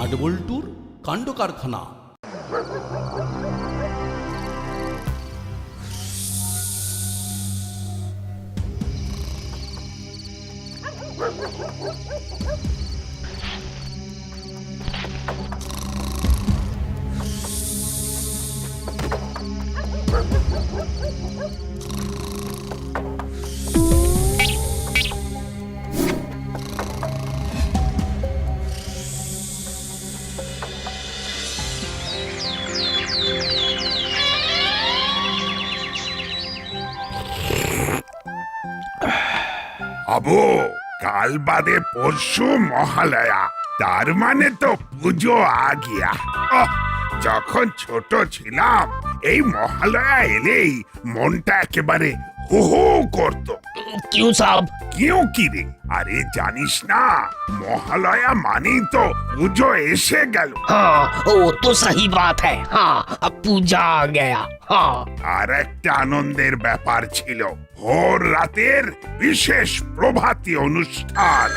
আটবল্টুর কাণ্ড কারখানা। আবু, কাল বাদে পরশু মহালয়া, তার মানে তো পুজো আগিয়া। যখন ছোট ছিলাম এই মহালয়া এলেই মনটা একেবারে হু হু করতো। क्यों साहब? কেউ কি রে? আরে জানিস না, মহালয়া মানেই তো পুজো এসে গেল। हाँ वो तो सही बात है। हाँ अब पूजा आ गया। हाँ আর একটা আনন্দের ব্যাপার ছিল, ভোর রাতের বিশেষ প্রভাতী অনুষ্ঠান।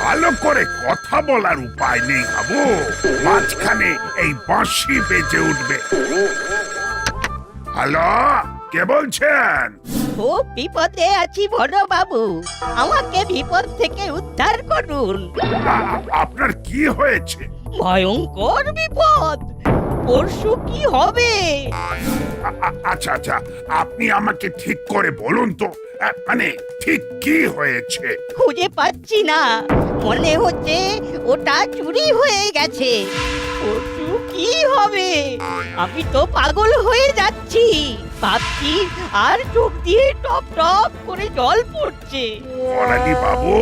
ভালো করে কথা বলার উপায় নেই বাবু, মাঝখানে এই বাঁশি বেজে উঠবে। হ্যালো, কে বলছেন? খুব বিপদে আছি বড় বাবু, আমাকে বিপদ থেকে উদ্ধার করুন। আপনার কি হয়েছে? ভয়ঙ্কর বিপদ, পরশু কি হবে? আচ্ছা আচ্ছা, আপনি আমাকে ঠিক করে বলুন তো, মানে ঠিক কি হয়েছে? খুঁজে পাচ্ছি না, মনে হচ্ছে ওটা চুরি হয়ে গেছে। পরশু কি হবে? আমি তো পাগল হয়ে যাচ্ছি, ভাবছি আর চোখ দিয়ে টপ টপ করে জল পড়ছে। করালি বাবু,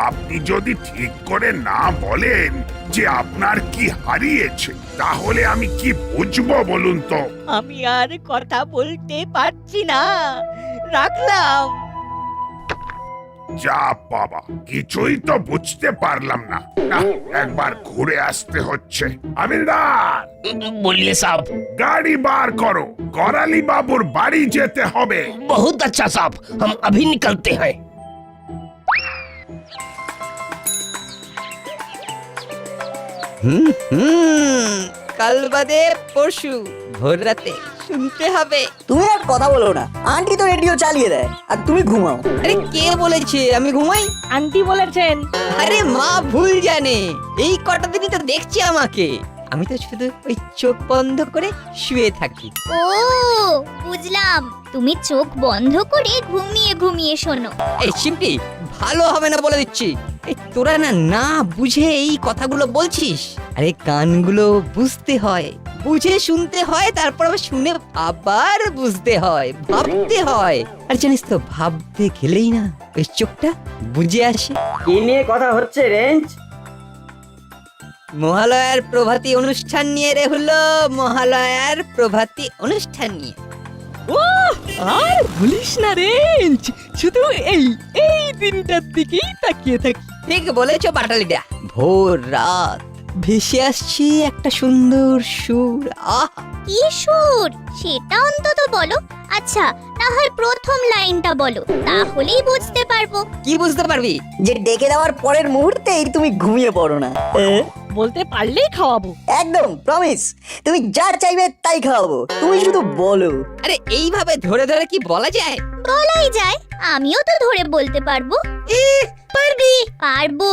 আপনি যদি ঠিক করে না বলেন যে আপনার কি হারিয়েছে, তাহলে আমি কি বুঝবো বলুন তো? আমি আর কথা বলতে পারছি না, রাখলাম। যা বাবা, কিছুই তো বুঝতে পারলাম না। না, একবার ঘুরে আসতে হচ্ছে। আমিরদার, बोलिए साहब। গাড়ি বার করো, করালি বাবুর বাড়ি যেতে হবে। बहुत अच्छा साहब, हम अभी निकलते हैं। কাল বাদে পরশু ভোর রাতে শুনতে হবে। তুমি আর কথা বলো না, আন্টি তো রেডিও চালিয়ে দেয় আর তুমি ঘুমাও। আরে কে বলেছে আমি ঘুমাই? আন্টি বলেছেন। আরে মা ভুল জানে, এই কটা দিনই তো দেখছি আমাকে। আমি তো শুধু ওই চোখ বন্ধ করে শুয়ে থাকি। ও বুঝলাম, তুমি চোখ বন্ধ করে ঘুমিয়ে ঘুমিয়ে শোনো। এই চিমটি, ভালো হবে না বলে দিচ্ছি। এই তোরা না না বুঝে এই কথাগুলো বলছিস। আরে কানগুলো বুঝতে হয়, বুঝে শুনতে হয়, তারপর আবার শুনে আবার বুঝতে হয়, ভাবতে হয়। আর জানিস তো, ভাবতে গেলেই না ওই চোখটা বুঝে আসে। কি নিয়ে কথা হচ্ছে রেঞ্জ? মহালয়ার প্রভাতী অনুষ্ঠান নিয়ে রে হলো, মহালয়ার প্রভাতী অনুষ্ঠান নিয়ে। আর ভুলিস না রেঞ্জ, শুধু এই এই দিনটার দিকেই তাকিয়ে থাকি। ঠিক বলেছো বাটালিদা, ভোর রাত ভেসে আসছি একটা সুন্দর সুর। আহ, কি সুর সেটা অন্তত বলো। আচ্ছা, না হয় প্রথম লাইনটা বলো, তাহলেই বুঝতে পারবো। কি বুঝতে পারবি? যে ডেকে দেওয়ার পরের মুহূর্তেই তুমি ঘুমিয়ে পড়ো না। বলতে পারলেই খাওয়াবো। একদম প্রমিস, তুমি যা চাইবে তাই খাওয়াবো, তুমি শুধু বলো। আরে এইভাবে ধরে ধরে কি বলা যায়? বলাই যায়, আমিও তো ধরে বলতে পারবো। পারবি? পারবো,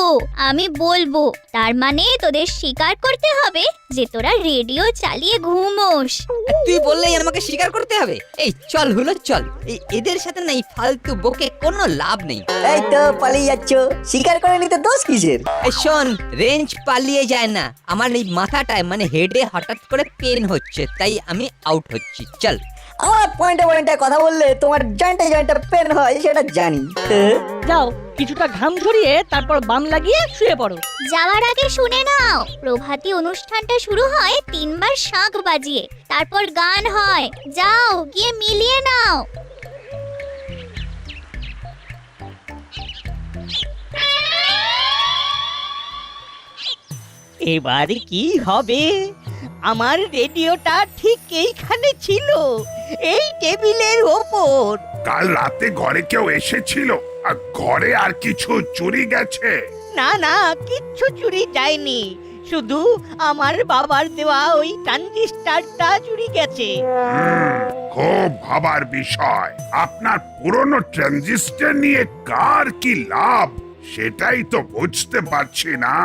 আমি বলবো। তার মানে তোদের স্বীকার করতে হবে যে তোরা রেডিও চালিয়ে ঘুমোস। তুই বললেই আমাকে স্বীকার করতে হবে? এই চল হলো চল, এদের সাথে না এই ফালতু বকে কোনো লাভ নেই। এই তো পালিয়ে যাচ্ছ, স্বীকার করে নিতে দোষ কিসের? এই শোন, রেঞ্জ পালিয়ে যায় না, আমার এই মাথাটায় মানে হেডে হঠাৎ করে পেন হচ্ছে, তাই আমি আউট হচ্ছি। চল। আমার পয়েন্টে পয়েন্টে কথা বললে তোমার জয়েন্টে জয়েন্টে পেন হয় সেটা জানি। যাও, কিছুটা ঘাম ঝরিয়ে তারপর বাম লাগিয়ে শুয়ে পড়ো। যাওয়ার আগে শুনে নাও, প্রভাতী অনুষ্ঠানটা শুরু হয় 3 বার শাঁখ বাজিয়ে, তারপর গান হয়। যাও গিয়ে মিলিয়ে নাও। এবার কি হবে? আমার রেডিওটা ঠিক এইখানে ছিল, এই টেবিলের ওপর। কাল রাতে ঘরে কেউ এসেছিল? আর ঘরে আর কিছু চুরি গেছে? না না, কিচ্ছু চুরি যায়নি, শুধু আমার বাবার দেওয়া ওই ট্রানজিস্টারটা চুরি গেছে। খুব ভাবার বিষয়। আপনার পুরনো ট্রানজিস্টর নিয়ে কার কি লাভ সেটাই তো বুঝতে পারছি না।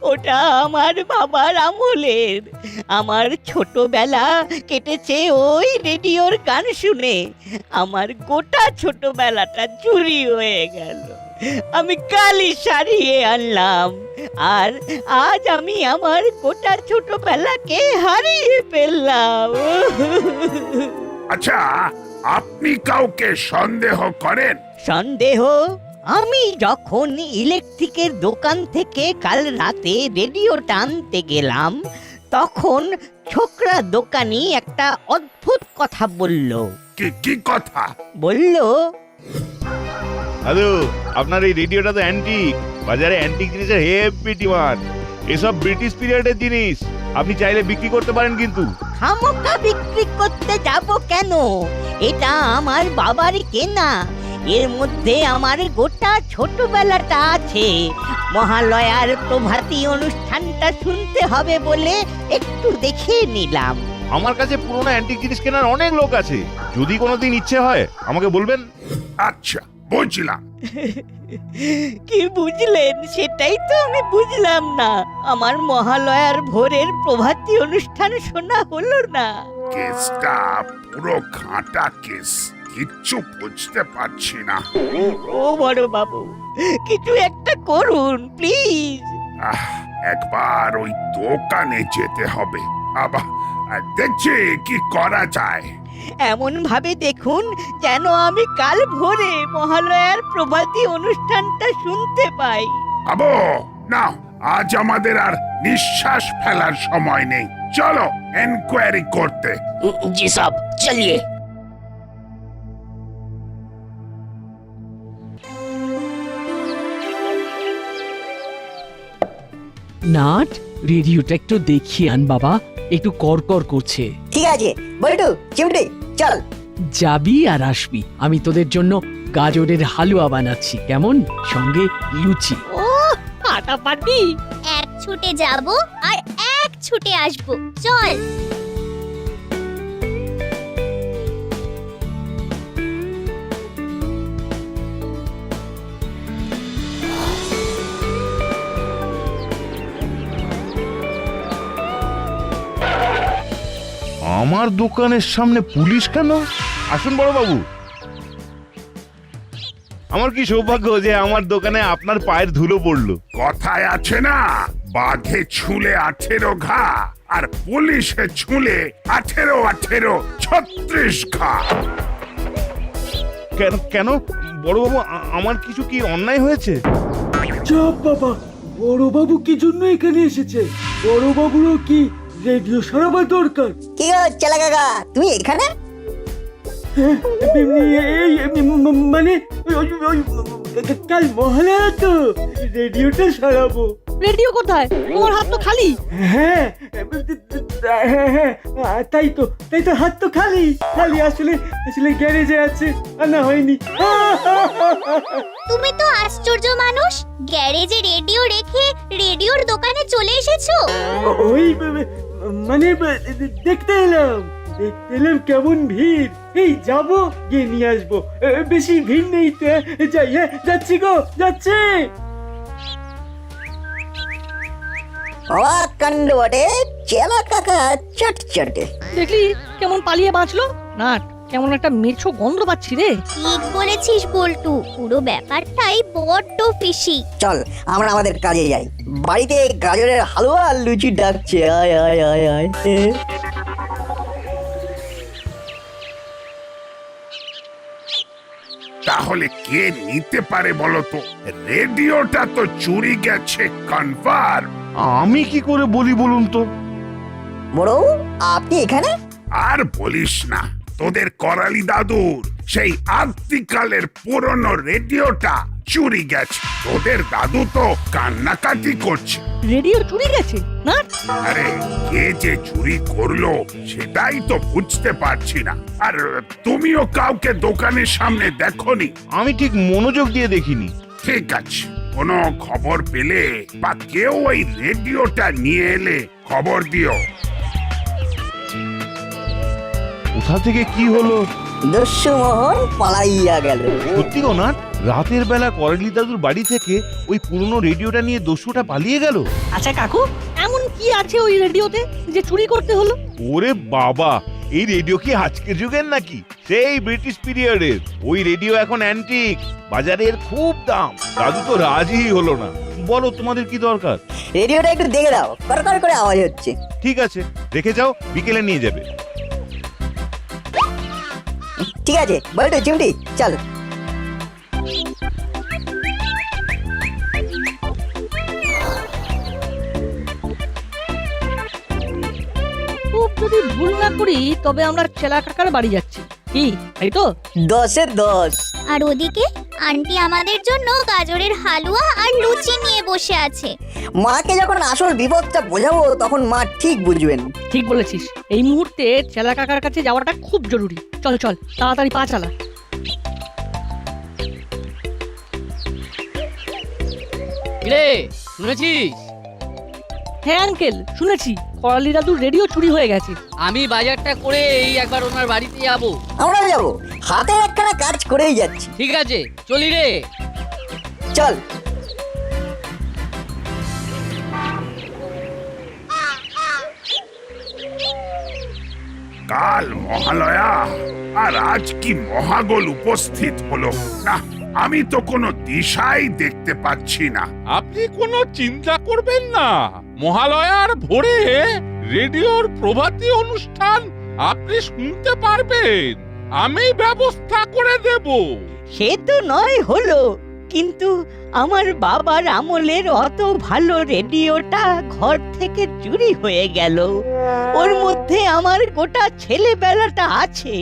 ওটা আমার বাবার আমলের। আমার ছোটবেলা কেটেছে ওই রেডিওর গান শুনে। আমার গোটা ছোটবেলাটা চুরি হয়ে গেল। আমি কালই সারিয়ে আনলাম, আর আজ আমি আমার গোটা ছোটবেলাকে হারিয়ে ফেললাম। আচ্ছা, আপনি কাউকে সন্দেহ করেন? সন্দেহ? আমি যখন ইলেকট্রিকের দোকান থেকে কাল রাতে রেডিওটা আনতে গেলাম, তখন ছোকরা দোকানি একটা অদ্ভুত কথা বলল। কি কথা? বলল, হ্যালো, আপনার এই রেডিওটা তো অ্যান্টিক। বাজারে অ্যান্টিক জিনিসের হেভি ডিমান্ড। এসব ব্রিটিশ পিরিয়ডের জিনিস, আপনি চাইলে বিক্রি করতে পারেন কিন্তু। খামোকা বিক্রি করতে যাব কেন? এটা আমার বাবারই কেনা। এর মধ্যে আমার গোটা ছোটবেলাটা আছে। মহালয়ার প্রভাতী অনুষ্ঠানটা শুনতে হবে বলে একটু দেখে নিলাম। আমার কাছে পুরোনো অ্যান্টিক জিনিস কেনার অনেক লোক আছে। যদি কোনোদিন ইচ্ছে হয় আমাকে বলবেন। আচ্ছা, বুঝলাম। কি বুঝলেন? সেটাই তো আমি বুঝলাম না। আমার মহালয়ার ভোরের প্রভাতী অনুষ্ঠান শোনা হলো না। কেসটা পুরো ঘাঁটা কেস, কিচ্ছু বুঝতে পারছি না। ও বড় বাবু, কিছু একটা করুন প্লিজ। একবার ওই দোকানে যেতে হবে। আবার দেখছি কি করা যায়। এমন ভাবে দেখুন যেন আমি কাল ভোরে মহালয়ার প্রভাতী অনুষ্ঠানটা শুনতে পাই। আবো না, আজ আমাদের আর নিঃশ্বাস ফেলার সময় নেই। চলো এনকোয়ারি করতে। जी साहब चलिए। নাট, রেডিওটা একটু দেখিয়ে আন বাবা, একটু করকর করছে। ঠিক আছে বল্টু, চিমটি চল। যাবি আর আসবি, আমি তোদের জন্য গাজরের হালুয়া বানাচ্ছি, কেমন? সঙ্গে লুচি। ও ফাটাফাটি। এক ছুটে যাব আর এক ছুটে আসব। চল। আমার দোকানের সামনে পুলিশ কেন? আসুন বড় বাবু। আমার কি সৌভাগ্য যে আমার দোকানে আপনার পায়ের ধুলো পড়লো। কথায় আছে না, বাঘে ছুলে 18 ঘা আর পুলিশে ছুলে 18 36 ঘা। কেন কেন বড় বাবু, আমার কিছু কি অন্যায় হয়েছে? চাপ বাবা, বড়বাবু কি জন্য এখানে এসেছে? বড়বাবুরও কি রেডিও সরাবার দরকার? কি গো চেলা কাকা, তুমি এখানে? হ্যাঁ, মানে কাল মহালয়া তো, রেডিওটা সরাবো। রেডিও কোথায়? তোমার হাত তো খালি। হ্যাঁ হ্যাঁ, তাই তো হাত তো খালি। আসলে গ্যারেজে আছে, আনা হয়নি। তুমি তো আশ্চর্য মানুষ, গ্যারেজে রেডিও রেখে রেডিওর দোকানে চলে এসেছো। ওই মানে দেখতে এলাম কেমন ভিড়। এই যাবো, গিয়ে নিয়ে আসবো। বেশি ভিড় নেই তো, যাই। হ্যাঁ, যাচ্ছি গো, যাচ্ছি। অবাক কাণ্ড বটে, চেলা কাকা চটচটে। দেখলি কেমন পালিয়ে বাঁচলো? নাট, কেমন একটা মেছো গন্ধ পাচ্ছি রে। ঠিক বলেছিস বল্টু, পুরো ব্যাপারটাই বড্ড ফিশি। চল আমরা আমাদের কাজে যাই। বাড়িতে গাজরের হালুয়া আর লুচি ডাকছে। আয় আয় আয় আয়। তাহলে কে নিতে পারে বলো তো? রেডিওটা তো চুরি গেছে কনফার্ম। আমি কি করে বলি বলুন তো? বড়, আপনি এখানে? আর বলিস না, তোদের করালি দাদুর সেই আদিকালের পুরনো রেডিওটা চুরি গেছে। তোদের দাদু তো কান্নাকাটি করছে। রেডিও চুরি গেছে? নাট, আরে কে যে চুরি করলো সেটাই তো বুঝতে পারছি না। আর তুমিও কাউকে দোকানের সামনে দেখোনি? আমি ঠিক মনোযোগ দিয়ে দেখিনি। ঠিক আছে, কোনো খবর পেলে বা কেউ ওই রেডিওটা নিয়ে এলে খবর দিও। কোথা থেকে কি হলো? দস্যুমোহন পালাইয়া গেল। সত্যি গো না, রাতের বেলা করালি দাদুর বাড়ি থেকে ওই পুরনো রেডিওটা নিয়ে দস্যুটা পালিয়ে গেল। আচ্ছা কাকু, এমন কি আছে ওই রেডিওতে যে চুরি করতে হলো? ওরে বাবা, এই রেডিও কি আজকের যুগের নাকি? সেই ব্রিটিশ পিরিয়ডের। ওই রেডিও এখন অ্যান্টিক, বাজারের খুব দাম। দাদু তো রাজিই হলো না। বলো তোমাদের কি দরকার? রেডিওটা একটু দেখে দাও, করকর করে আওয়াজ হচ্ছে। ঠিক আছে, রেখে যাও, বিকেলে নিয়ে যাবে। ঠিক আছে বলতো চিমটি, চল। খুব যদি ভুল না করি তবে আমরা চেলা কাকার বাড়ি যাচ্ছি, কি তাই তো? 10-এ 10। আর ওদিকে আন্টি আমাদের জন্য গাজরের হালুয়া আর লুচি নিয়ে বসে আছে। মাকে যখন আসল বিপদটা বোঝাবো তখন মা ঠিক বুঝবেন। ঠিক বলেছিস, এই মুহূর্তে চেলা কাকার কাছে যাওয়াটা খুব জরুরি। চল চল, তাড়াতাড়ি পা চালা। রে শুনেছিস? হ্যাঁ আঙ্কেল, শুনেছি করালি দাদুর রেডিও চুরি হয়ে গেছে। আমি বাজারটা করে এই একবার ওনার বাড়িতে যাব। আমরাও যাবো, হাতে একখানা কাজ করেই যাচ্ছি। ঠিক আছে, চলি রে। চল। কাল মহালয়া, আর আজ কি মহাগোল উপস্থিত হলো না, আমি তো কোনো দিশাই দেখতে পাচ্ছি না। আপনি কোনো চিন্তা করবেন না, মহালয়ার ভোরে রেডিওর প্রভাতী অনুষ্ঠান আপনি শুনতে পারবেন। আমি ব্যবস্থা করে দেব। সে তো নয় হলো, কিন্তু আমার বাবার আমলের অত ভালো রেডিওটা ঘর থেকে চুরি হয়ে গেল। ওর মধ্যে আমার গোটা ছেলেবেলাটা আছে,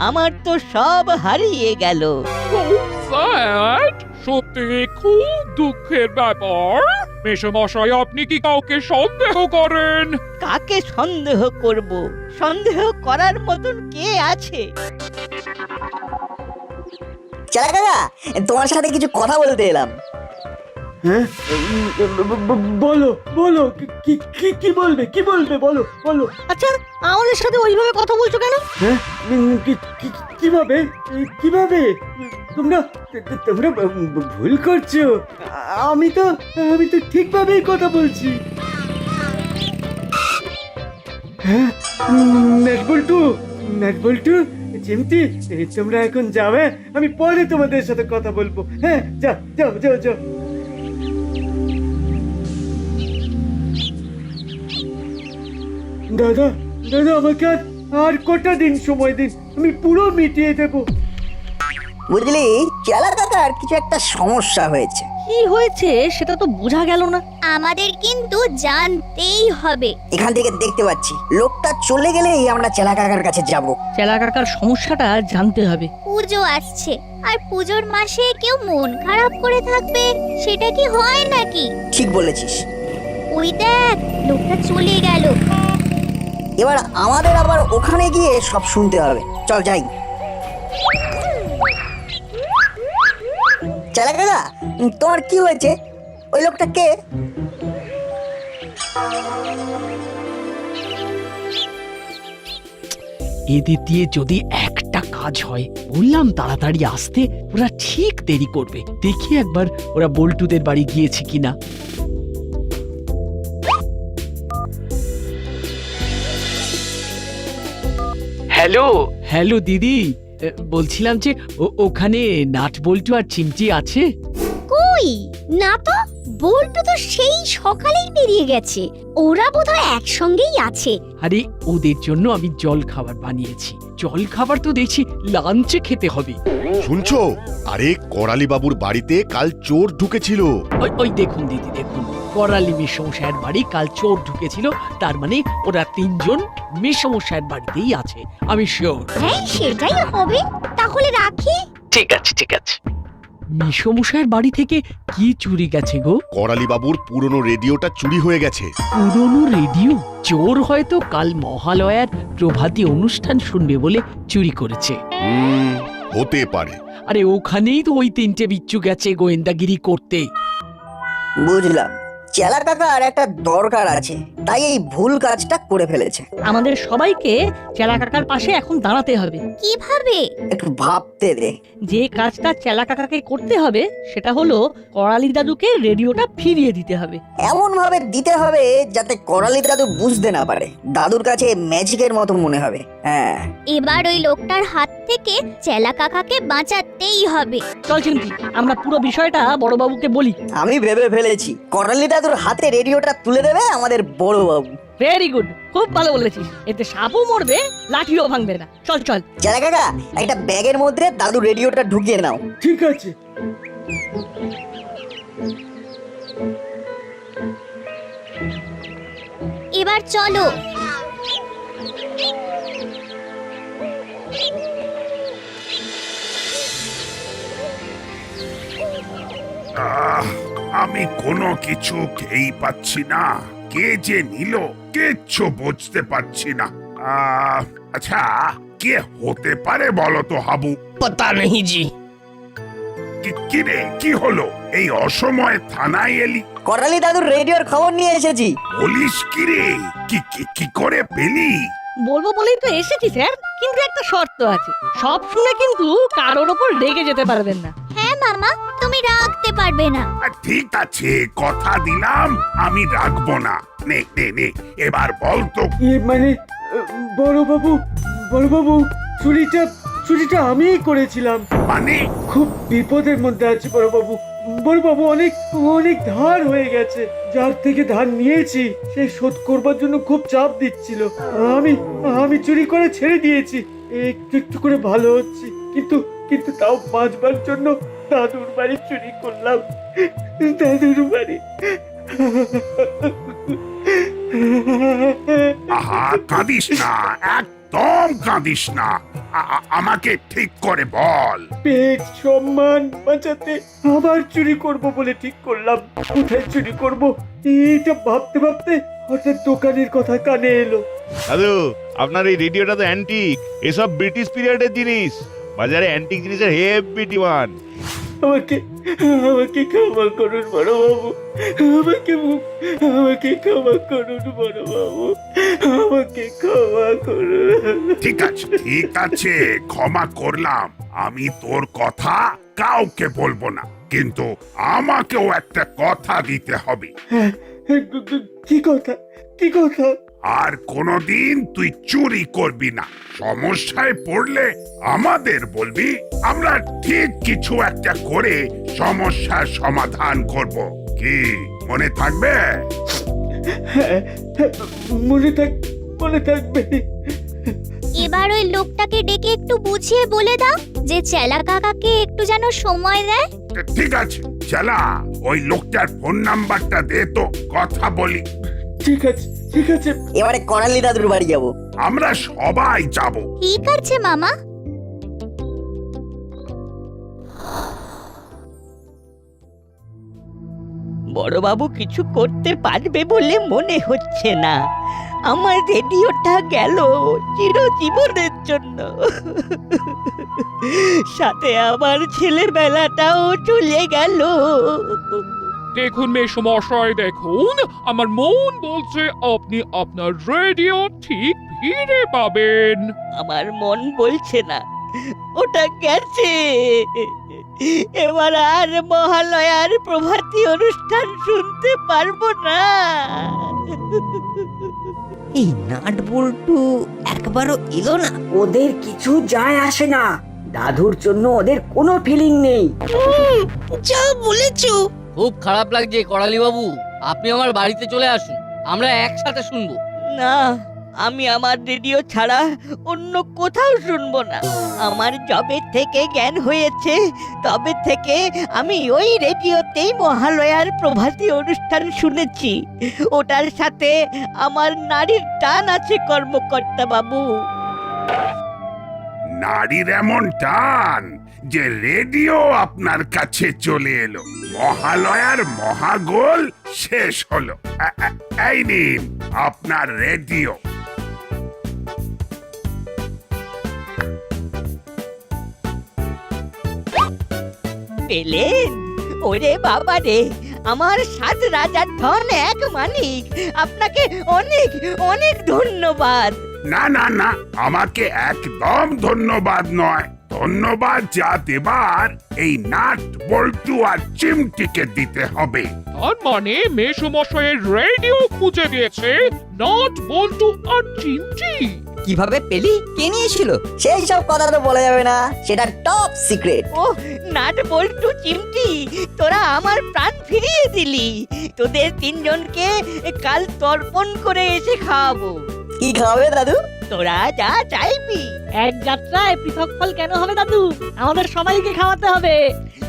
আমার তো সব হারিয়ে গেল। খুব স্যাড, সত্যি খুব দুঃখের ব্যাপার। মেশমশাই, আপনি কি কাউকে সন্দেহ করেন? কাকে সন্দেহ করব? সন্দেহ করার মতন কে আছে? চেলা কাকা, তোমার সাথে কিছু কথা বলতে এলাম। হ্যাঁ, বলো বলো, কি কি কি বলবে, কি বলবে, বলো বলো। আচ্ছা, আমাদের সাথে ওইভাবে কথা বলছো কেন? হ্যাঁ, কিভাবে কিভাবে? তোমরা তোমরা ভুল করছো। আমি তো ঠিকভাবেই কথা বলছি। হ্যাঁ, নাটবল্টু, চিমটি, তোমরা এখন যাবে, আমি পরে তোমাদের সাথে কথা বলবো। হ্যাঁ, যাও যাও যাও যাও। দাদা দাদা, আমাকে আর কটা দিন সময় দিন, আমি পুরো মিটিয়ে দেব। বুঝলি, চেলা কাকার কিছু একটা সমস্যা হয়েছে। কি হয়েছে সেটা তো বোঝা গেল না। আমাদের কিন্তু জানতেই হবে। এখান থেকে দেখতে পাচ্ছি লোকটা চলে গেলেই আমরা চেলা কাকার কাছে যাব। চেলা কাকার সমস্যাটা জানতে হবে। পুজো আসছে, আর পুজোর মাসে কেউ মন খারাপ করে থাকবে, সেটা কি হয় নাকি? ঠিক বলেছিস। ওই দেখ, লোকটা চলে গেল। এবার আমাদের আবার ওখানে গিয়ে সব শুনতে হবে। চল যাই। চেলা কাকা, তোমার কি হয়েছে? ওই লোকটা কে? এদের দিয়ে যদি একটা কাজ হয়, বললাম তাড়াতাড়ি আসতে, ওরা ঠিক দেরি করবে। দেখি একবার ওরা বল্টুদের বাড়ি গিয়েছে কিনা। হ্যালো হ্যালো দিদি, বলছিলাম যে ওখানে নাট বল্টু আর চিমটি আছে? কই না তো, বল্টু তো সেই সকালেই বেরিয়ে গেছে। ওরা বোধহয় একসঙ্গেই আছে। আরে ওদের জন্য আমি জল খাবার বানিয়েছি। জল খাবার তো দেখছি লাঞ্চে খেতে হবে। শুনছো? আরে করালি বাবুর বাড়িতে কাল চোর ঢুকেছিল। ওই দেখুন দিদি, দেখুন, করালি মেসমশায়ের বাড়ি কাল চোর ঢুকেছিল। তার মানে ওরা তিনজন মেসমশায়ের বাড়িতেই আছে, আমি শিওর। হ্যাঁ, সেটাই হবে। তাহলে রাখি। ঠিক আছে ঠিক আছে। মেসমশায়ের বাড়ি থেকে কি চুরি গেছে গো? করালি বাবুর পুরনো রেডিওটা চুরি হয়ে গেছে। পুরনো রেডিও? চোর হয়তো কাল মহালয়ার প্রভাতী অনুষ্ঠান শুনবে বলে চুরি করেছে। হতে পারে। আরে ওখানেই তো ওই তিনটে বিচ্ছু গেছে গোয়েন্দাগিরি করতে। বুঝলাম, চেলা কাকার একটা দরকার আছে, তাই এই ভুল কাজটা করে ফেলেছে। আমাদের সবাইকে চেলা কাকার পাশে এখন দাঁড়াতে হবে। কিভাবে? একটু ভাবতে দে। যে কাজটা চেলা কাকাকে করতে হবে সেটা হলো করালি দাদুকে রেডিওটা ফিরিয়ে দিতে হবে। এমন ভাবে দিতে হবে যাতে করালি দাদু বুঝতে না পারে, দাদুর কাছে ম্যাজিকের মতো মনে হবে। হ্যাঁ, এবার ওই লোকটার হাত থেকে চেলা কাকাকে বাঁচাতেই হবে। চল চিমটি, আমরা পুরো বিষয়টা বড়বাবুকে বলি। আমি ভেবে ফেলেছি, করালি দাদুর হাতে রেডিওটা তুলে দেবে আমাদের বড় বাবু। ভেরি গুড, খুব ভালো বলেছিস। এতে সাপও মরবে, লাঠিও ভাঙবে না। চল চল। চেলা কাকা, একটা ব্যাগের মধ্যে দাদু রেডিওটা ঢুকিয়ে নাও। ঠিক আছে। এবার চলো। আমি কোনো কিছু খেয়েই পাচ্ছি না, কে যে নিল কিচ্ছু বুঝতে পারছি না। আচ্ছা, কে হতে পারে বলো তো হাবু? पता नहीं जी। কি রে, কি হলো? এই অসময়ে থানায় এলি? করালি দাদুর রেডিওর খবর নিয়ে এসেছি। বলিস কি রে? কি করে পেলি? বলবো বলেই তো এসেছি স্যার, কিন্তু একটা শর্ত আছে। সব শুনে কিন্তু কারোর ওপর রেগে যেতে পারবেন না। হ্যাঁ মামা, তুমি রাখতে পারবে না। ঠিক আছে, কথা দিলাম আমি রাখবো না। নে নে নে, এবার বল তো। মানে বড় বাবু, চুরিটা আমিই করেছিলাম। মানে? খুব বিপদের মধ্যে আছি বড় বাবু, অনেক ধার হয়ে গেছে। যার থেকে ধার নিয়েছি সে শোধ করবার জন্য খুব চাপ দিচ্ছিল। আমি চুরি করে ছেড়ে দিয়েছি, একটু একটু করে ভালো হচ্ছি, কিন্তু তাও বাঁচবার জন্য দাদুর বাড়ি চুরি করলাম। দাদুর বাড়ি। আহা, কাঁদিস না, একদম কাঁদিস না। আমাকে ঠিক করে বল। পেট সম্মান বাঁচাতে আবার চুরি করব বলে ঠিক করলাম। কোথায় চুরি করব এটা ভাবতে ভাবতে হঠাৎ দোকানের কথা কানে এলো। দাদু, আপনার এই রেডিওটা তো অ্যান্টিক, এসব ব্রিটিশ পিরিয়ডের জিনিস। বাজারে অ্যান্টিক জিনিসের হেভি ডিমান্ড। আমাকে ক্ষমা করুন বড় বাবু, আমাকে ক্ষমা করুন বড় বাবু, আমাকে ক্ষমা করুন। ঠিক আছে, ক্ষমা করলাম। আমি তোর কথা কাউকে বলবো না, কিন্তু আমাকেও একটা কথা দিতে হবে। কি কথা? আর কোনদিন তুই চুরি করবি না। সমস্যায় পড়লে আমাদের বলবি, আমরা ঠিক কিছু একটা করে সমস্যার সমাধান করব। কি মনে থাকবে? মনে থাকবে। এবার ওই লোকটাকে ডেকে একটু বুঝিয়ে বলে দাও যে চেলা কাকাকে একটু যেন সময় দেয়। ঠিক আছে, চালা ওই লোকটার ফোন নাম্বারটা দে তো, কথা বলি। ঠিক আছে। এবারে করালি দাদুর বাড়ি যাব। আমরা সবাই যাব। ঠিক আছে মামা। বড়বাবু কিছু করতে পারবে বলে মনে হচ্ছে না। আমার রেডিওটা গেল চিরজীবনের জন্য, সাথে আমার ছেলেবেলাটাও চলে গেল। দেখুন মেসমশাই, দেখুন, আমার মন বলছে আপনি আপনার রেডিও ঠিক ফিরে পাবেন। আমার মন বলছে না, ওটা গেছে। এবার আর মহালয়ার প্রভাতী অনুষ্ঠান শুনতে পারবো না। এই নাট বল্টু একবারও এলো না। ওদের কিছু যায় আসে না, দাদুর জন্য ওদের কোনো ফিলিং নেই। যা বলেছো। খুব খারাপ লাগছে করালি বাবু, আপনি আমার বাড়িতে চলে আসুন, আমরা একসাথে শুনবো। না, আমি আমার রেডিও ছাড়া অন্য কোথাও শুনবো না। আমার যবে থেকে জ্ঞান হয়েছে তবে থেকে আমি ওই রেডিওতেই মহালয়ার প্রভাতী অনুষ্ঠান শুনেছি। ওটার সাথে আমার নারীর টান আছে কর্মকর্তা বাবু। নারীর এমন টান যে রেডিও আপনার কাছে চলে এলো। মহালয়ার মহাগোল শেষ হলো। এই নিন আপনার রেডিও। পেলেন? ওরে বাবা রে, আমার 7 রাজার ধন এক মানিক, আপনাকে অনেক অনেক ধন্যবাদ। না না না, আমাকে একদম ধন্যবাদ নয়, ধন্যবাদ যা দেবার এই নাট বল্টু আর চিমটিকে দিতে হবে। তার মানে মেসোমশাইয়ের রেডিও খুঁজে দিয়েছে নট বল্টু আর চিমটি। কিভাবে পেলি? কে নিয়েছিল? সেই সব কথা তো বলা যাবে না, সেটা টপ সিক্রেট। ও নাট বল্টু চিমটি, তোরা আমার প্রাণ ফিরিয়ে দিলি। তোদের 3 জনকে কাল তর্পণ করে এসে খাওয়াবো। কি খাবে দাদু? তোরা যা চাইবি। এক যাত্রায় পৃথক ফল কেন হবে দাদু? আমাদের সবাইকে খাওয়াতে হবে।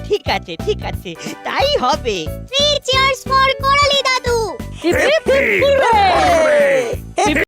ঠিক আছে ঠিক আছে, তাই হবে। 3 cheers for করালি দাদু। Hippie! Hooray!